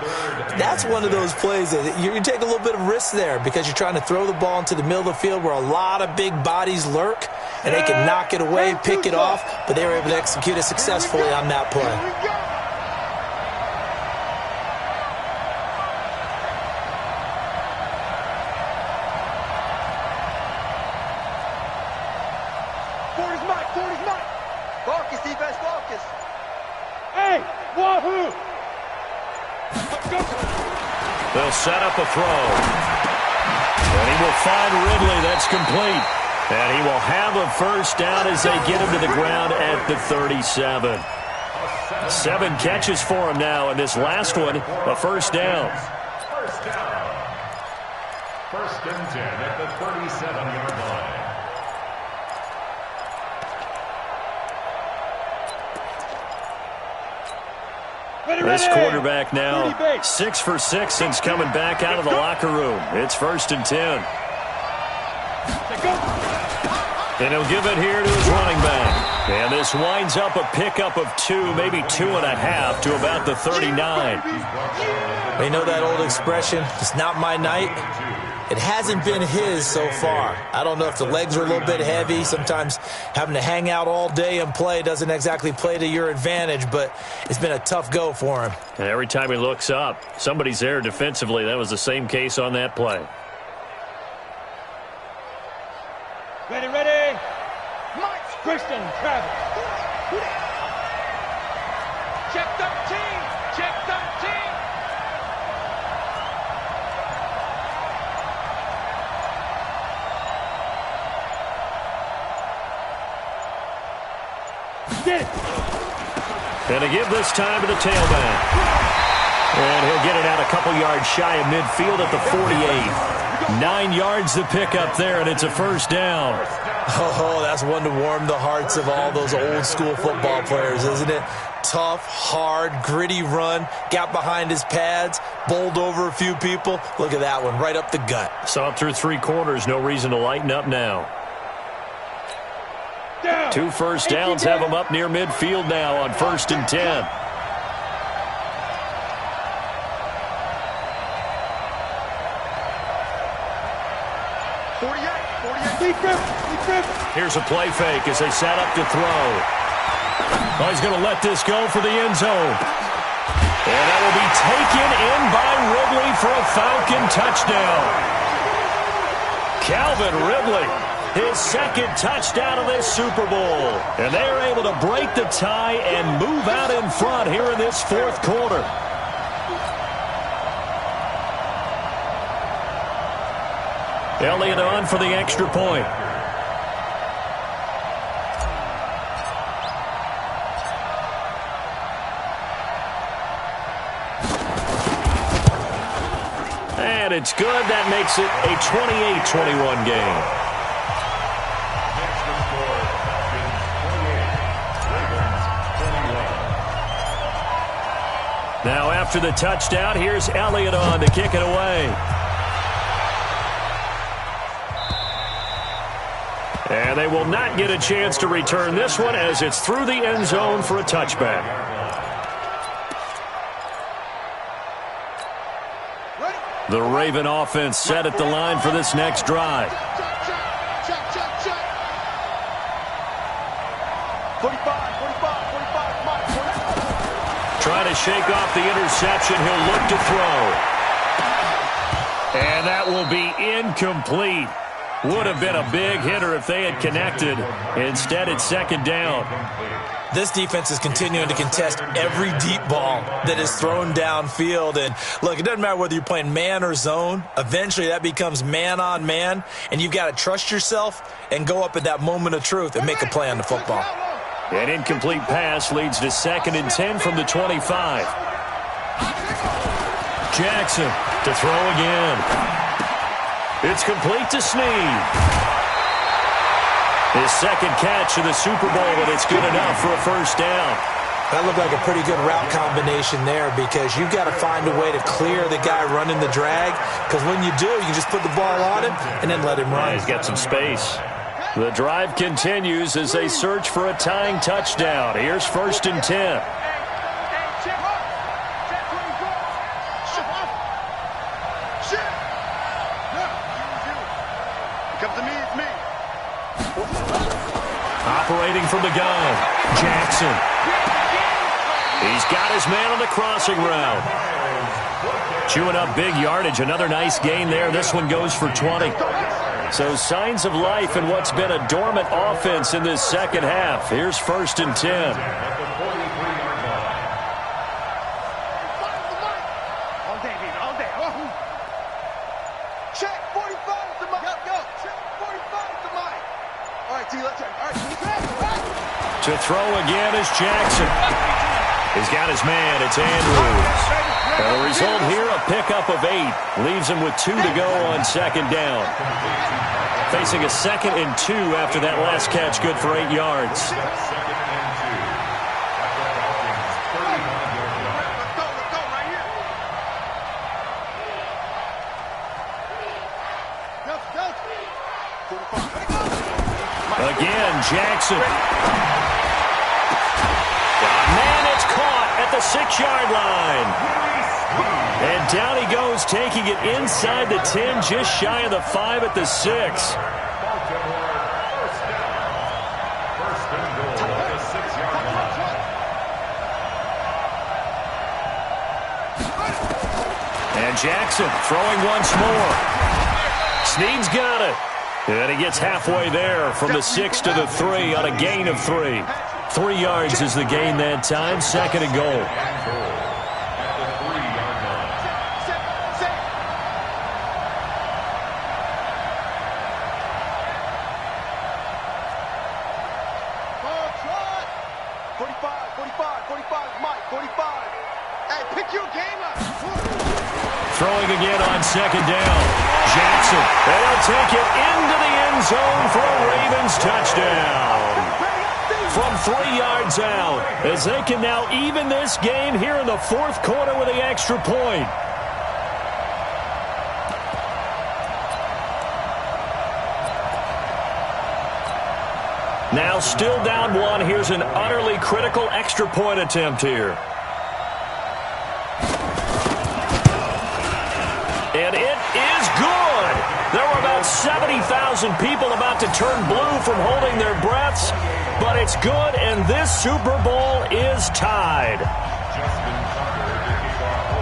That's one of those plays that you take a little bit of risk there, because you're trying to throw the ball into the middle of the field where a lot of big bodies lurk, and they can knock it away, pick it off, but they were able to execute it successfully on that play. They'll set up a throw. And he will find Ridley. That's complete. And he will have a first down as they get him to the ground at the 37. 7 catches for him now, and this last one, a first down. First down. 1st and 10 at the 37-yard line. This quarterback now 6 for 6 since coming back out of the locker room. It's 1st and 10. And he'll give it here to his running back. And this winds up a pickup of 2, maybe 2.5 to about the 39. You know that old expression, it's not my night? It hasn't been his so far. I don't know if the legs are a little bit heavy. Sometimes having to hang out all day and play doesn't exactly play to your advantage, but it's been a tough go for him. And every time he looks up, somebody's there defensively. That was the same case on that play. Ready, ready. Christian Travis. Check 13. Check 13. Get it. And to give this time to the tailback. And he'll get it out a couple yards shy of midfield at the 48. 9 yards to pick up there, and it's a first down. Oh, that's one to warm the hearts of all those old-school football players, isn't it? Tough, hard, gritty run, got behind his pads, bowled over a few people. Look at that one, right up the gut. So up through 3 quarters, no reason to lighten up now. 2 first downs have him up near midfield now on 1st and 10. Here's a play fake as they set up to throw. Oh, he's going to let this go for the end zone. And that will be taken in by Ridley for a Falcon touchdown. Calvin Ridley, his 2nd touchdown of this Super Bowl. And they are able to break the tie and move out in front here in this 4th quarter. Elliott on for the extra point. And it's good. That makes it a 28-21 game. Now after the touchdown, here's Elliott on to kick it away. And they will not get a chance to return this one as it's through the end zone for a touchback. The Raven offense set at the line for this next drive. 45. Trying to shake off the interception. He'll look to throw. And that will be incomplete. Would have been a big hitter if they had connected. Instead, it's 2nd down. This defense is continuing to contest every deep ball that is thrown downfield. And, look, it doesn't matter whether you're playing man or zone. Eventually, that becomes man-on-man, and you've got to trust yourself and go up at that moment of truth and make a play on the football. An incomplete pass leads to 2nd and 10 from the 25. Jackson to throw again. It's complete to Snead. His 2nd catch of the Super Bowl, and it's good enough for a first down. That looked like a pretty good route combination there because you've got to find a way to clear the guy running the drag, because when you do, you can just put the ball on him and then let him run. He's got some space. The drive continues as they search for a tying touchdown. Here's 1st and 10. Operating from the gun, Jackson. He's got his man on the crossing route. Chewing up big yardage. Another nice gain there. This one goes for 20. So signs of life in what's been a dormant offense in this 2nd half. Here's 1st and 10. Check 45 to Mike. Go. Check 45 to Mike. All right, T, let's check. All right, to throw again is Jackson. He's got his man. It's Andrews. And the result here, a pickup of 8. Leaves him with 2 to go on 2nd down. Facing a 2nd and 2 after that last catch, good for 8 yards. Again, Jackson. Man, it's caught at the 6-yard line. And down he goes, taking it inside the 10, just shy of the 5 at the 6. And Jackson throwing once more. Snead's got it. And he gets halfway there from the 6 to the 3 on a gain of 3. 3 yards is the gain that time. 2nd and goal. Hey, pick your game up. Throwing again on second down. Jackson, and he'll take it into the end zone for a Ravens touchdown. From 3 yards out, as they can now even this game here in the fourth quarter with the extra point. Now still down 1. Here's an utterly critical extra point attempt here. And it is good. There were about 70,000 people about to turn blue from holding their breaths, but it's good, and this Super Bowl is tied.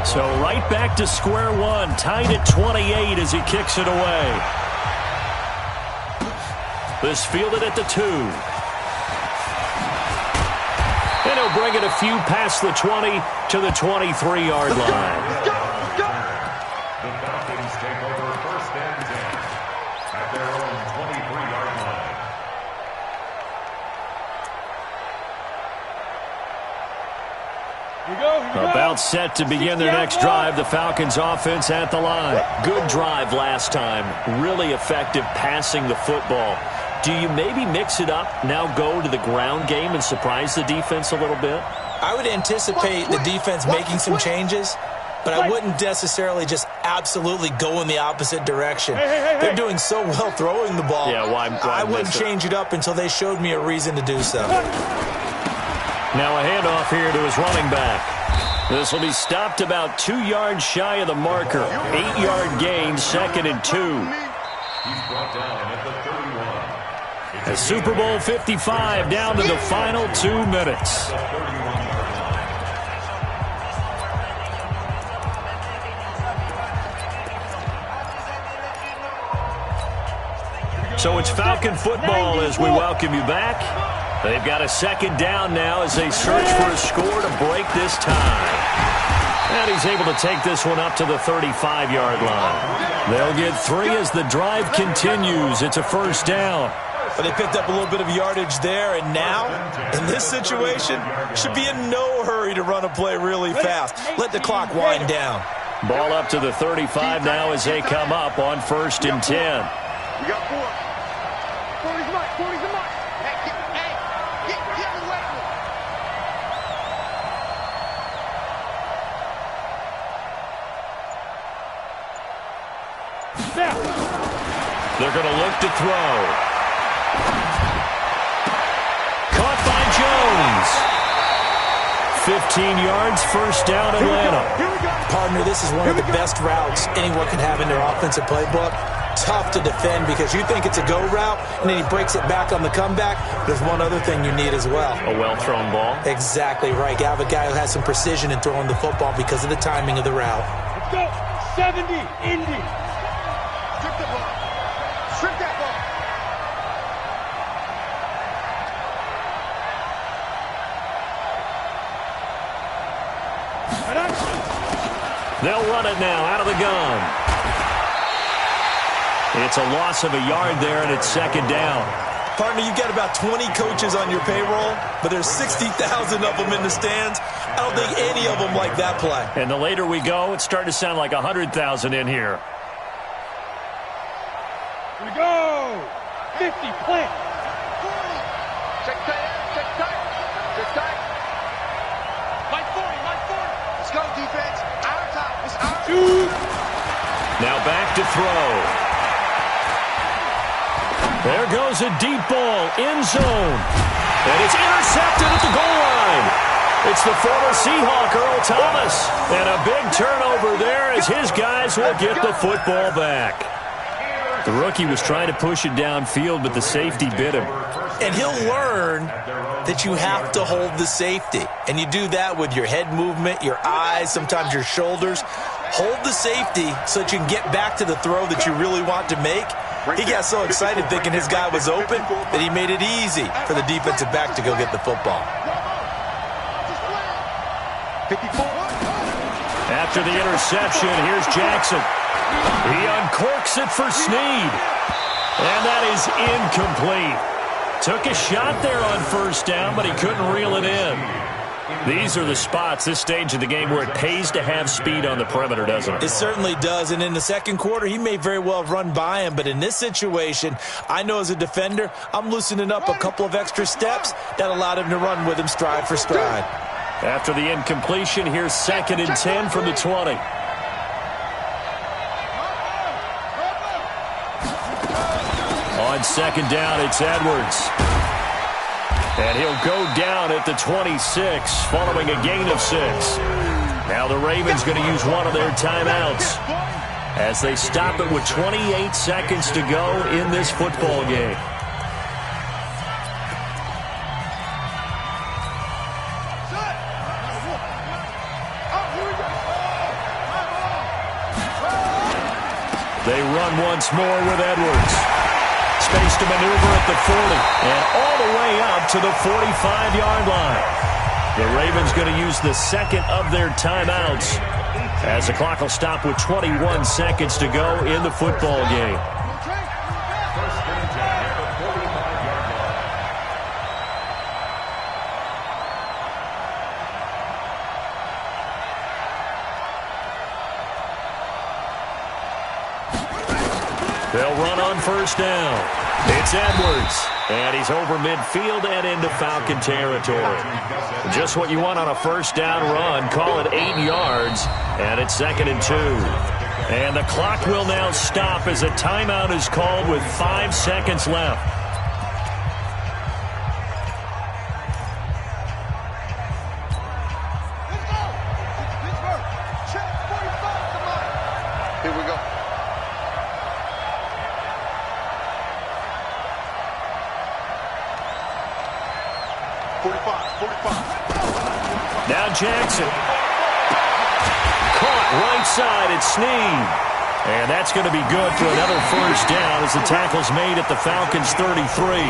So right back to square one, tied at 28 as he kicks it away. This fielded at the 2. And he'll bring it a few past the 20 to the 23-yard line. The Falcons take over first and 10 at their own 23-yard line. Here we go. About set to begin their next drive. The Falcons offense at the line. Good drive last time. Really effective passing the football. Do you maybe mix it up, now go to the ground game and surprise the defense a little bit? I would anticipate the defense making some changes, but I wouldn't necessarily just absolutely go in the opposite direction. They're doing so well throwing the ball. Yeah, why I wouldn't change it up until they showed me a reason to do so. Now a handoff here to his running back. This will be stopped about 2 yards shy of the marker. 8-yard gain, 2nd and 2. He's brought down at the 31. A Super Bowl 55 down to the final 2 minutes. So it's Falcon football as we welcome you back. They've got a 2nd down now as they search for a score to break this tie. And he's able to take this one up to the 35-yard line. They'll get 3 as the drive continues. It's a 1st down. But they picked up a little bit of yardage there, and now, in this situation, should be in no hurry to run a play really fast. Let the clock wind down. Ball up to the 35 now as they come up on 1st and 10. We got 4. 40's the mark. 40's the mark. Hey, get away from Now. They're going to look to throw. Caught by Jones. 15 yards, 1st down, Atlanta. Partner, this is one of the best routes anyone can have in their offensive playbook. Tough to defend because you think it's a go route, and then he breaks it back on the comeback. There's one other thing you need as well. A well-thrown ball. Exactly right. You have a guy who has some precision in throwing the football because of the timing of the route. Let's go. 70, Indy. Strip the ball. Strip that ball. They'll run it now out of the gun. It's a loss of a yard there, and it's 2nd down. Partner, you've got about 20 coaches on your payroll, but there's 60,000 of them in the stands. I don't think any of them like that play. And the later we go, it's starting to sound like 100,000 in here. Here we go. 50, plant. 40. Check tight. Check tight. Check tight. Mike 40. Mike 40. Let's go, defense. Our time. It's our time. Now back to throw. There goes a deep ball, end zone. And it's intercepted at the goal line. It's the former Seahawk, Earl Thomas. And a big turnover there as his guys will get the football back. The rookie was trying to push it downfield, but the safety bit him. And he'll learn that you have to hold the safety. And you do that with your head movement, your eyes, sometimes your shoulders. Hold the safety so that you can get back to the throw that you really want to make. He got so excited thinking his guy was open that he made it easy for the defensive back to go get the football. 54. After the interception, here's Jackson. He uncorks it for Snead. And that is incomplete. Took a shot there on 1st down, but he couldn't reel it in. These are the spots, this stage of the game, where it pays to have speed on the perimeter, doesn't it? It certainly does, and in the second quarter, he may very well have run by him, but in this situation, I know as a defender, I'm loosening up a couple of extra steps that allowed him to run with him stride for stride. After the incompletion, here's 2nd and 10 from the 20. On 2nd down, it's Edwards. And he'll go down at the 26 following a gain of 6. Now the Ravens going to use one of their timeouts as they stop it with 28 seconds to go in this football game. They run once more with Edwards. Space to maneuver at the 40 and all the way up to the 45-yard line. The Ravens going to use the second of their timeouts as the clock will stop with 21 seconds to go in the football game. First and 10 at the 45-yard line. They'll run on first down. It's Edwards, and he's over midfield and into Falcon territory. Just what you want on a first down run. Call it 8 yards, and it's 2nd and 2. And the clock will now stop as a timeout is called with 5 seconds left. Here we go. Now Jackson. Caught right side at Snead. And that's going to be good for another first down as the tackle's made at the Falcons' 33.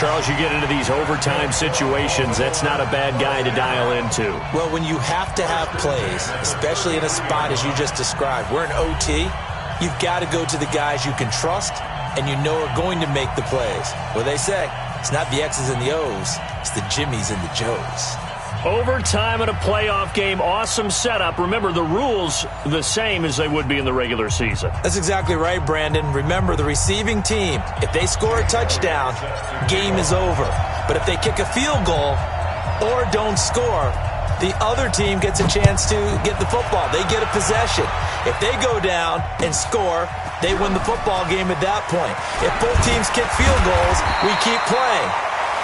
Charles, you get into these overtime situations, that's not a bad guy to dial into. Well, when you have to have plays, especially in a spot as you just described, we're in OT, you've got to go to the guys you can trust and you know are going to make the plays. What they say, it's not the X's and the O's, it's the Jimmies and the Joes. Overtime in a playoff game, awesome setup. Remember, the rules the same as they would be in the regular season. That's exactly right, Brandon. Remember, the receiving team, if they score a touchdown, game is over. But if they kick a field goal or don't score, the other team gets a chance to get the football. They get a possession. If they go down and score, they win the football game at that point. If both teams kick field goals, we keep playing.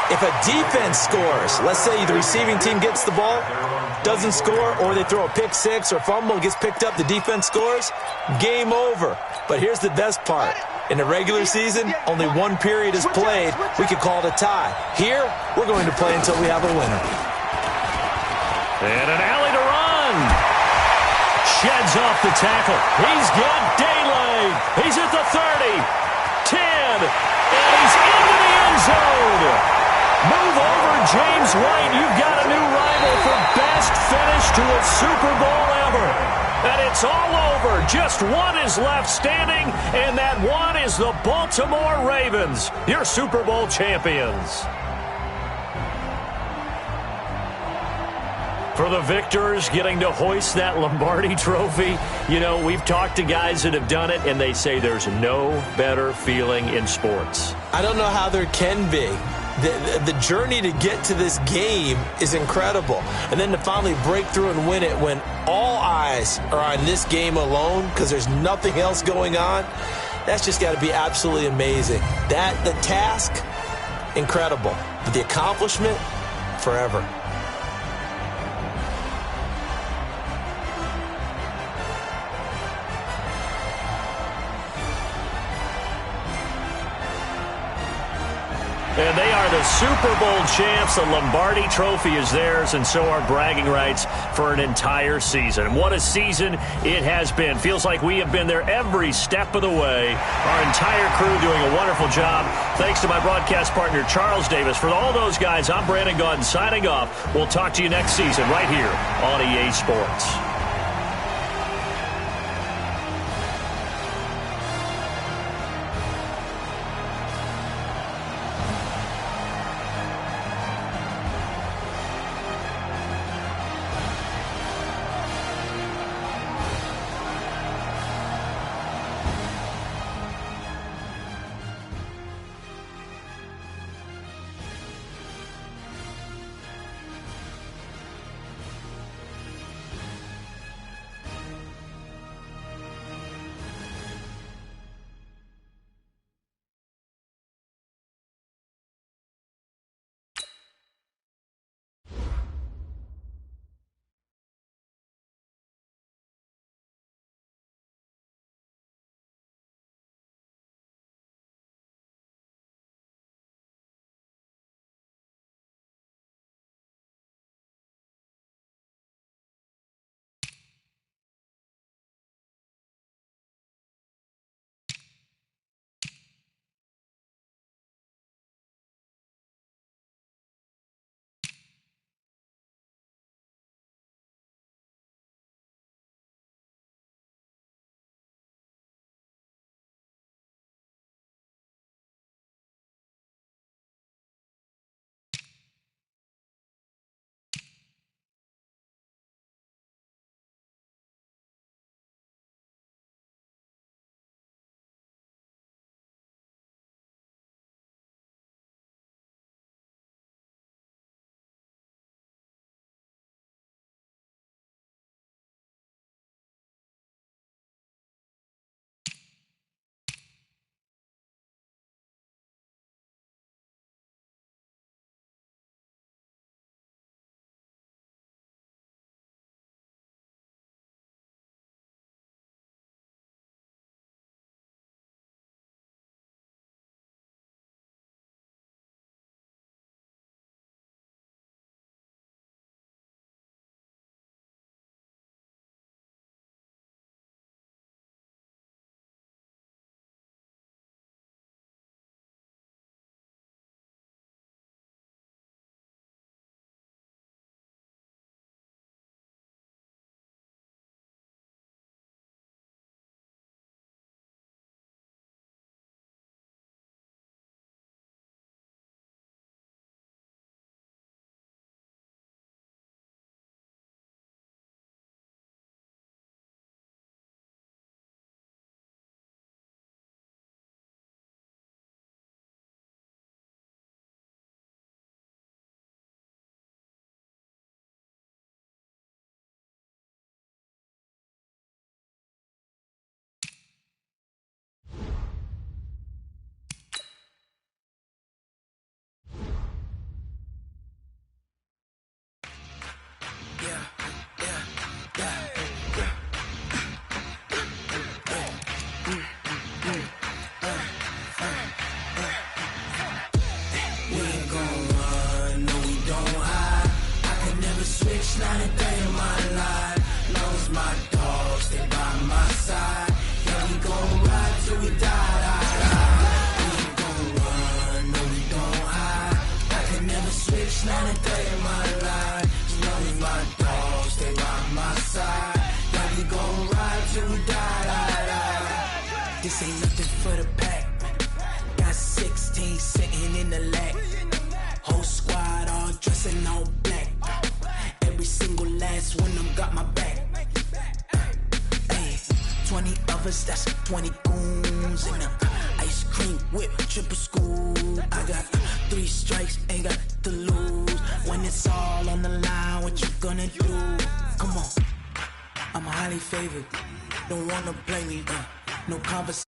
If a defense scores, let's say the receiving team gets the ball, doesn't score, or they throw a pick six or fumble, gets picked up, the defense scores, game over. But here's the best part. In the regular season, only one period is played. We could call it a tie. Here, we're going to play until we have a winner. And an alley to run. Sheds off the tackle. He's got daylight. He's at the 30, 10, and he's into the end zone. Move over, James White. You've got a new rival for best finish to a Super Bowl ever. And it's all over. Just one is left standing, and that one is the Baltimore Ravens, your Super Bowl champions. For the victors getting to hoist that Lombardi trophy, you know, we've talked to guys that have done it, and they say there's no better feeling in sports. I don't know how there can be. The journey to get to this game is incredible. And then to finally break through and win it when all eyes are on this game alone because there's nothing else going on, that's just got to be absolutely amazing. The task, incredible. But the accomplishment, forever. And they are the Super Bowl champs. The Lombardi Trophy is theirs, and so are bragging rights for an entire season. What a season it has been. Feels like we have been there every step of the way. Our entire crew doing a wonderful job. Thanks to my broadcast partner, Charles Davis. For all those guys, I'm Brandon Gaudin signing off. We'll talk to you next season right here on EA Sports. Not a day in my life. Long as my dogs stay by my side. Yeah, we gon' ride till we die. We ain't gon' run, no, we don't hide. I can never switch, not a day in my life. As long as my dogs stay by my side. Yeah, we gon' ride till we die. This ain't nothing for the pack. Got 16 sitting in the lap. Whole squad all dressing all black. Every single last one of them got my back. Ay, 20 of us, that's 20 goons. And ice cream whip, triple school. I got 3 strikes, ain't got to lose. When it's all on the line, what you gonna do? Come on, I'm highly favored. Don't wanna play me, no conversation.